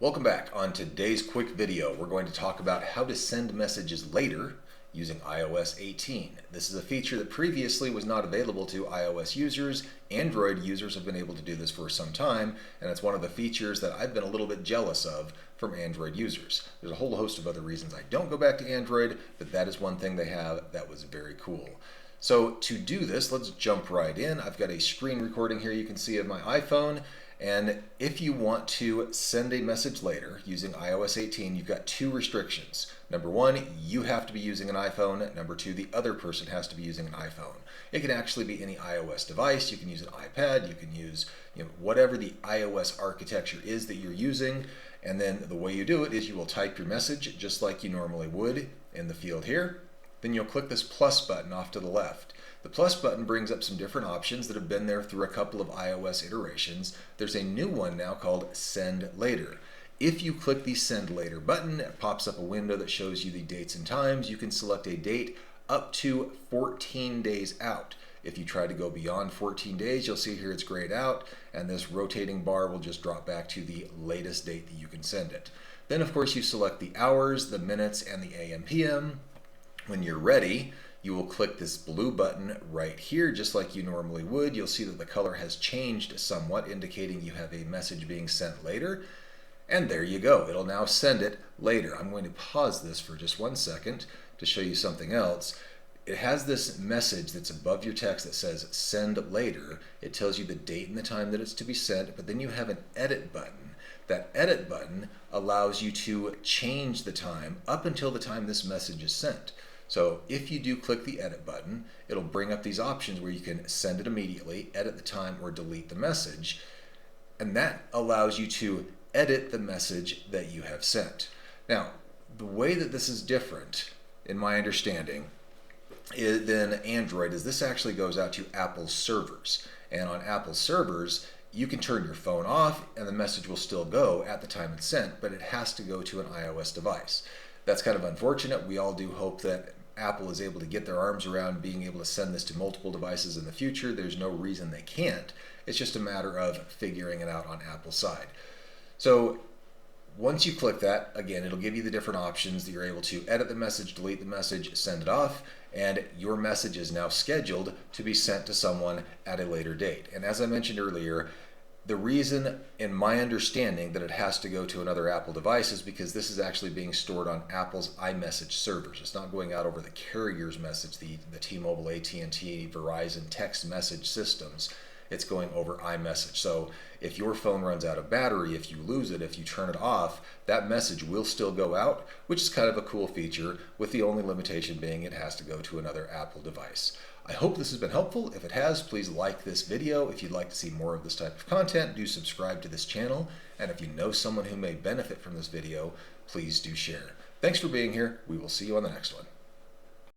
Welcome back. On today's quick video, we're going to talk about how to send messages later using iOS 18. This is a feature that previously was not available to iOS users. Android users have been able to do this for some time, and it's one of the features that I've been a little bit jealous of from Android users. There's a whole host of other reasons I don't go back to Android, but that is one thing they have that was very cool. So to do this, let's jump right in. I've got a screen recording here you can see of my iPhone. And if you want to send a message later using iOS 18, you've got two restrictions. Number one, you have to be using an iPhone. Number two, the other person has to be using an iPhone. It can actually be any iOS device. You can use an iPad. You can use whatever the iOS architecture is that you're using. And then the way you do it is you will type your message just like you normally would in the field here. Then you'll click this plus button off to the left. The plus button brings up some different options that have been there through a couple of iOS iterations. There's a new one now called Send Later. If you click the Send Later button, it pops up a window that shows you the dates and times. You can select a date up to 14 days out. If you try to go beyond 14 days, you'll see here it's grayed out, and this rotating bar will just drop back to the latest date that you can send it. Then, of course, you select the hours, the minutes, and the AM/PM. When you're ready, you will click this blue button right here, just like you normally would. You'll see that the color has changed somewhat, indicating you have a message being sent later. And there you go. It'll now send it later. I'm going to pause this for just 1 second to show you something else. It has this message that's above your text that says send later. It tells you the date and the time that it's to be sent, but then you have an edit button. That edit button allows you to change the time up until the time this message is sent. So if you do click the edit button, it'll bring up these options where you can send it immediately, edit the time, or delete the message. And that allows you to edit the message that you have sent. Now, the way that this is different, in my understanding, than Android is this actually goes out to Apple's servers. And on Apple's servers, you can turn your phone off and the message will still go at the time it's sent, but it has to go to an iOS device. That's kind of unfortunate. We all do hope that Apple is able to get their arms around being able to send this to multiple devices in the future. There's no reason they can't. It's just a matter of figuring it out on Apple's side. So once you click that, again, it'll give you the different options that you're able to edit the message, delete the message, send it off, and your message is now scheduled to be sent to someone at a later date. And as I mentioned earlier, the reason, in my understanding, that it has to go to another Apple device is because this is actually being stored on Apple's iMessage servers. It's not going out over the carrier's message, the T-Mobile, AT&T, Verizon text message systems. It's going over iMessage. So if your phone runs out of battery, if you lose it, if you turn it off, that message will still go out, which is kind of a cool feature, with the only limitation being it has to go to another Apple device. I hope this has been helpful. If it has, please like this video. If you'd like to see more of this type of content, do subscribe to this channel. And if you know someone who may benefit from this video, please do share. Thanks for being here. We will see you on the next one.